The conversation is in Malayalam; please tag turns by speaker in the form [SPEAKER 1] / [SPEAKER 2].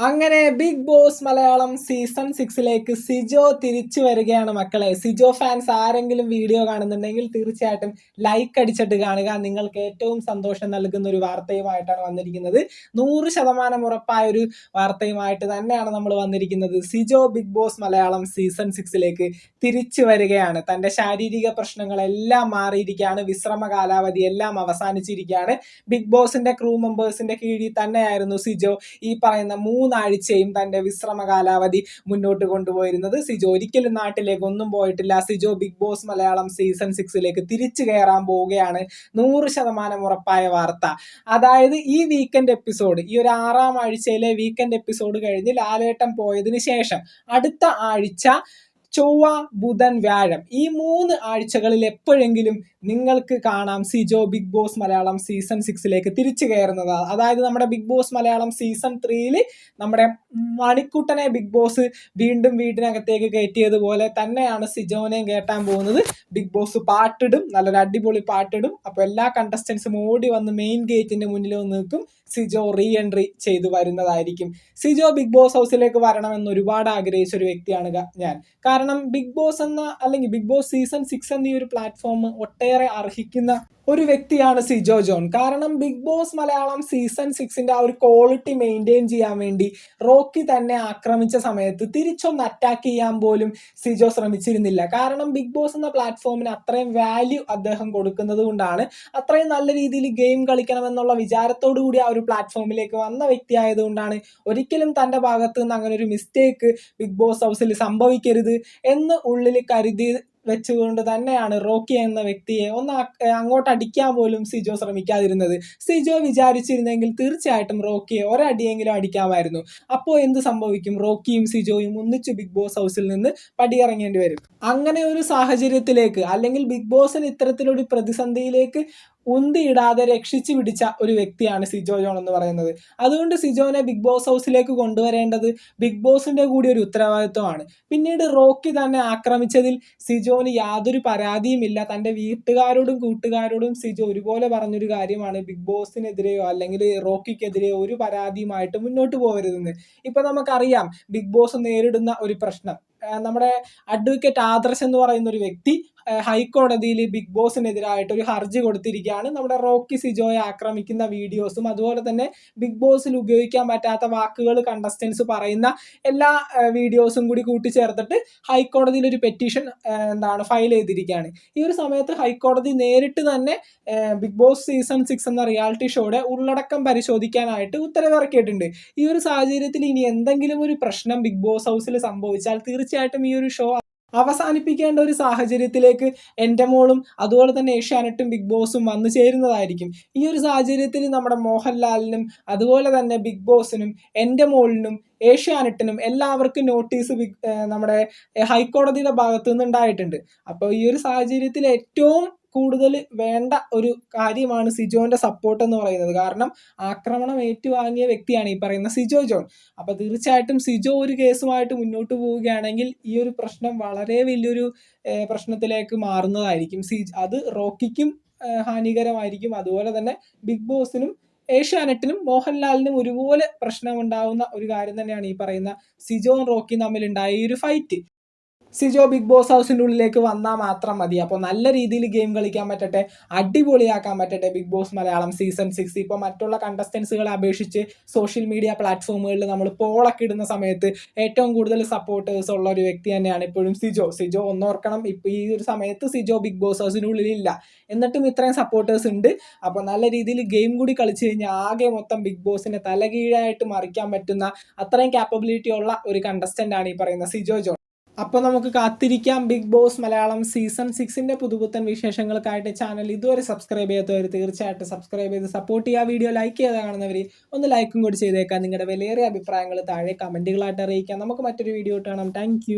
[SPEAKER 1] അങ്ങനെ ബിഗ് ബോസ് മലയാളം സീസൺ 6ലേക്ക് സിജോ തിരിച്ചു വരികയാണ് മക്കളെ. സിജോ ഫാൻസ് ആരെങ്കിലും വീഡിയോ കാണുന്നുണ്ടെങ്കിൽ തീർച്ചയായിട്ടും ലൈക്ക് അടിച്ചിട്ട് കാണുക. നിങ്ങൾക്ക് ഏറ്റവും സന്തോഷം നൽകുന്ന ഒരു വാർത്തയുമായിട്ടാണ് വന്നിരിക്കുന്നത്. 100% ഉറപ്പായ ഒരു വാർത്തയുമായിട്ട് തന്നെയാണ് നമ്മൾ വന്നിരിക്കുന്നത്. Sijo big boss Malayalam season 6ലേക്ക് തിരിച്ചു വരികയാണ്. തൻ്റെ ശാരീരിക പ്രശ്നങ്ങളെല്ലാം മാറിയിരിക്കുകയാണ്. വിശ്രമ കാലാവധി എല്ലാം അവസാനിച്ചിരിക്കുകയാണ്. ബിഗ് ബോസിന്റെ ക്രൂ മെമ്പേഴ്സിന്റെ കീഴിൽ തന്നെയായിരുന്നു സിജോ ഈ പറയുന്ന 3 ആഴ്ചയും തന്റെ വിശ്രമ കാലാവധി മുന്നോട്ട് കൊണ്ടുപോയിരുന്നത്. സിജോ ഒരിക്കലും നാട്ടിലേക്ക് ഒന്നും പോയിട്ടില്ല. Sijo big boss Malayalam season 6ലേക്ക് തിരിച്ചു കയറാൻ പോവുകയാണ്. 100% ഉറപ്പായ വാർത്ത. അതായത് ഈ വീക്കെൻഡ് എപ്പിസോഡ്, ഈ ഒരു 6ാം ആഴ്ചയിലെ വീക്കെൻഡ് എപ്പിസോഡ് കഴിഞ്ഞ് ലാലേട്ടൻ പോയതിനു ശേഷം അടുത്ത ആഴ്ച ചൊവ്വ, ബുധൻ, വ്യാഴം ഈ 3 ആഴ്ചകളിൽ എപ്പോഴെങ്കിലും നിങ്ങൾക്ക് കാണാം Sijo big boss Malayalam season 6ലേക്ക് തിരിച്ചു കയറുന്നത്. അതായത് നമ്മുടെ ബിഗ് ബോസ് മലയാളം സീസൺ 3ൽ നമ്മുടെ മണിക്കുട്ടനെ ബിഗ് ബോസ് വീണ്ടും വീട്ടിനകത്തേക്ക് കയറ്റിയതുപോലെ തന്നെയാണ് സിജോനെയും കയറ്റാൻ പോകുന്നത്. ബിഗ് ബോസ് പാട്ടിടും, നല്ലൊരു അടിപൊളി പാട്ടിടും. അപ്പോൾ എല്ലാ കണ്ടസ്റ്റൻസും ഓടി വന്ന് മെയിൻ ഗേറ്റിന്റെ മുന്നിൽ നിൽക്കും. സിജോ റീ എൻട്രി ചെയ്തു വരുന്നതായിരിക്കും. സിജോ ബിഗ് ബോസ് ഹൗസിലേക്ക് വരണമെന്ന് ഒരുപാട് ആഗ്രഹിച്ച ഒരു വ്യക്തിയാണ് ഞാൻ. കാരണം ബിഗ് ബോസ് അല്ലെങ്കിൽ ബിഗ് ബോസ് സീസൺ 6 എന്ന ഈ ഒരു പ്ലാറ്റ്ഫോം ഒട്ടേറെ അർഹിക്കുന്ന ഒരു വ്യക്തിയാണ് സിജോ ജോൺ. കാരണം ബിഗ് ബോസ് മലയാളം സീസൺ 6ന്റെ ആ ഒരു ക്വാളിറ്റി മെയിൻറ്റെയിൻ ചെയ്യാൻ വേണ്ടി റോക്കി തന്നെ ആക്രമിച്ച സമയത്ത് തിരിച്ചൊന്ന് അറ്റാക്ക് ചെയ്യാൻ പോലും സിജോ ശ്രമിച്ചിരുന്നില്ല. കാരണം ബിഗ് ബോസ് എന്ന പ്ലാറ്റ്ഫോമിന് അത്രയും വാല്യൂ അദ്ദേഹം കൊടുക്കുന്നത് കൊണ്ടാണ്, അത്രയും നല്ല രീതിയിൽ ഗെയിം കളിക്കണമെന്നുള്ള വിചാരത്തോടു കൂടി ആ ഒരു പ്ലാറ്റ്ഫോമിലേക്ക് വന്ന വ്യക്തി ആയതുകൊണ്ടാണ് ഒരിക്കലും തൻ്റെ ഭാഗത്ത് നിന്ന് അങ്ങനെ ഒരു മിസ്റ്റേക്ക് ബിഗ് ബോസ് ഹൗസിൽ സംഭവിക്കരുത് എന്ന് ഉള്ളിൽ കരുതി വെച്ചുകൊണ്ട് തന്നെയാണ് റോക്കി എന്ന വ്യക്തിയെ ഒന്ന് അങ്ങോട്ട് അടിക്കാൻ പോലും സിജോ ശ്രമിക്കാതിരുന്നത്. സിജോ വിചാരിച്ചിരുന്നെങ്കിൽ തീർച്ചയായിട്ടും റോക്കിയെ ഒരടിയെങ്കിലും അടിക്കാമായിരുന്നു. അപ്പോൾ എന്ത് സംഭവിക്കും? റോക്കിയും സിജോയും ഒന്നിച്ച് ബിഗ് ബോസ് ഹൗസിൽ നിന്ന് പടിയിറങ്ങേണ്ടി വരും. അങ്ങനെ ഒരു സാഹചര്യത്തിലേക്ക്, അല്ലെങ്കിൽ ബിഗ് ബോസിന് ഇത്തരത്തിലൊരു പ്രതിസന്ധിയിലേക്ക് ഉന്തിയിടാതെ രക്ഷിച്ചു പിടിച്ച ഒരു വ്യക്തിയാണ് സിജോ ജോൺ എന്ന് പറയുന്നത്. അതുകൊണ്ട് സിജോനെ ബിഗ് ബോസ് ഹൗസിലേക്ക് കൊണ്ടുവരേണ്ടത് ബിഗ് ബോസിന്റെ കൂടി ഒരു ഉത്തരവാദിത്വമാണ്. പിന്നീട് റോക്കി തന്നെ ആക്രമിച്ചതിൽ സിജോന് യാതൊരു പരാതിയുമില്ല. തൻ്റെ വീട്ടുകാരോടും കൂട്ടുകാരോടും സിജോ ഒരുപോലെ പറഞ്ഞൊരു കാര്യമാണ്, ബിഗ് ബോസിനെതിരെയോ അല്ലെങ്കിൽ റോക്കിക്കെതിരെയോ ഒരു പരാതിയുമായിട്ട് മുന്നോട്ട് പോകരുതെന്ന്. ഇപ്പൊ നമുക്കറിയാം ബിഗ് ബോസ് നേരിടുന്ന ഒരു പ്രശ്നം. നമ്മുടെ അഡ്വക്കേറ്റ് ആദർശ് എന്ന് പറയുന്ന ഒരു വ്യക്തി ഹൈക്കോടതിയിൽ ബിഗ് ബോസിനെതിരായിട്ട് ഒരു ഹർജി കൊടുത്തിരിക്കുകയാണ്. നമ്മുടെ റോക്കി സിജോയെ ആക്രമിക്കുന്ന വീഡിയോസും അതുപോലെ തന്നെ ബിഗ് ബോസിൽ ഉപയോഗിക്കാൻ പറ്റാത്ത വാക്കുകൾ കണ്ടസ്റ്റൻസ് പറയുന്ന എല്ലാ വീഡിയോസും കൂടി കൂട്ടിച്ചേർത്തിട്ട് ഹൈക്കോടതിയിൽ ഒരു പെറ്റീഷൻ ഫയൽ ചെയ്തിരിക്കുകയാണ്. ഈ ഒരു സമയത്ത് ഹൈക്കോടതി നേരിട്ട് തന്നെ ബിഗ് ബോസ് സീസൺ 6 എന്ന റിയാലിറ്റി ഷോയുടെ ഉള്ളടക്കം പരിശോധിക്കാനായിട്ട് ഉത്തരവിറക്കിയിട്ടുണ്ട്. ഈ ഒരു സാഹചര്യത്തിൽ ഇനി എന്തെങ്കിലും ഒരു പ്രശ്നം ബിഗ് ബോസ് ഹൗസിൽ സംഭവിച്ചാൽ തീർച്ചയായിട്ടും ഈ ഒരു ഷോ അവസാനിപ്പിക്കേണ്ട ഒരു സാഹചര്യത്തിലേക്ക് എൻ്റെ മോളും അതുപോലെ തന്നെ ഏഷ്യാനെറ്റും ബിഗ് ബോസും വന്നു ചേരുന്നതായിരിക്കും. ഈ ഒരു സാഹചര്യത്തിൽ നമ്മുടെ മോഹൻലാലിനും അതുപോലെ തന്നെ ബിഗ് ബോസിനും എൻ്റെ മോളിനും ഏഷ്യാനെറ്റിനും എല്ലാവർക്കും നോട്ടീസ് നമ്മുടെ ഹൈക്കോടതിയുടെ ഭാഗത്തു നിന്ന് ഉണ്ടായിട്ടുണ്ട്. അപ്പോൾ ഈ ഒരു സാഹചര്യത്തിൽ ഏറ്റവും കൂടുതൽ വേണ്ട ഒരു കാര്യമാണ് സിജോന്റെ സപ്പോർട്ട് എന്ന് പറയുന്നത്. കാരണം ആക്രമണം ഏറ്റുവാങ്ങിയ വ്യക്തിയാണ് ഈ പറയുന്ന സിജോ ജോൺ. അപ്പോൾ തീർച്ചയായിട്ടും സിജോ ഒരു കേസുമായിട്ട് മുന്നോട്ട് പോവുകയാണെങ്കിൽ ഈ ഒരു പ്രശ്നം വളരെ വലിയൊരു പ്രശ്നത്തിലേക്ക് മാറുന്നതായിരിക്കും. അത് റോക്കിക്കും ഹാനികരമായിരിക്കും. അതുപോലെ തന്നെ ബിഗ് ബോസിനും ഏഷ്യാനെറ്റിനും മോഹൻലാലിനും ഒരുപോലെ പ്രശ്നമുണ്ടാവുന്ന ഒരു കാര്യം തന്നെയാണ് ഈ പറയുന്ന സിജോ റോക്കി തമ്മിലുണ്ടായ ഈ ഒരു ഫൈറ്റ്. സിജോ ബിഗ് ബോസ് ഹൗസിൻ്റെ ഉള്ളിലേക്ക് വന്നാൽ മാത്രം മതി. അപ്പോൾ നല്ല രീതിയിൽ ഗെയിം കളിക്കാൻ പറ്റട്ടെ, അടിപൊളിയാക്കാൻ പറ്റട്ടെ ബിഗ് ബോസ് മലയാളം സീസൺ 6. ഇപ്പോൾ മറ്റുള്ള കണ്ടസ്റ്റൻസുകളെ അപേക്ഷിച്ച് സോഷ്യൽ മീഡിയ പ്ലാറ്റ്ഫോമുകളിൽ നമ്മൾ പോളൊക്കെ ഇടുന്ന സമയത്ത് ഏറ്റവും കൂടുതൽ സപ്പോർട്ടേഴ്സ് ഉള്ള ഒരു വ്യക്തി തന്നെയാണ് ഇപ്പോഴും സിജോ. ഒന്നോർക്കണം, ഇപ്പോൾ ഈ ഒരു സമയത്ത് സിജോ ബിഗ് ബോസ് ഹൗസിനുള്ളിലില്ല, എന്നിട്ടും ഇത്രയും സപ്പോർട്ടേഴ്സ് ഉണ്ട്. അപ്പോൾ നല്ല രീതിയിൽ ഗെയിം കൂടി കളിച്ചു കഴിഞ്ഞാൽ ആകെ മൊത്തം ബിഗ് ബോസിനെ തലകീഴായിട്ട് മറിക്കാൻ പറ്റുന്ന അത്രയും ക്യാപ്പബിലിറ്റി ഉള്ള ഒരു കണ്ടസ്റ്റൻ്റ് ആണ് ഈ പറയുന്ന സിജോ ജോൺ. അപ്പോൾ നമുക്ക് കാത്തിരിക്കാം ബിഗ് ബോസ് മലയാളം സീസൺ 6ന്റെ പുതുപുത്തൻ വിശേഷങ്ങൾക്കായിട്ട്. ചാനൽ ഇതുവരെ സബ്സ്ക്രൈബ് ചെയ്യാത്തവർ തീർച്ചയായിട്ടും സബ്സ്ക്രൈബ് ചെയ്ത് സപ്പോർട്ട് ചെയ്യുക. വീഡിയോ ലൈക്ക് ചെയ്ത് കാണുന്നവർ ഒന്ന് ലൈക്കും കൂടി ചെയ്തേക്കാം. നിങ്ങളുടെ വിലയേറിയ അഭിപ്രായങ്ങൾ താഴെ കമൻറ്റുകളായിട്ട് അറിയിക്കാം. നമുക്ക് മറ്റൊരു വീഡിയോ കാണാം. താങ്ക്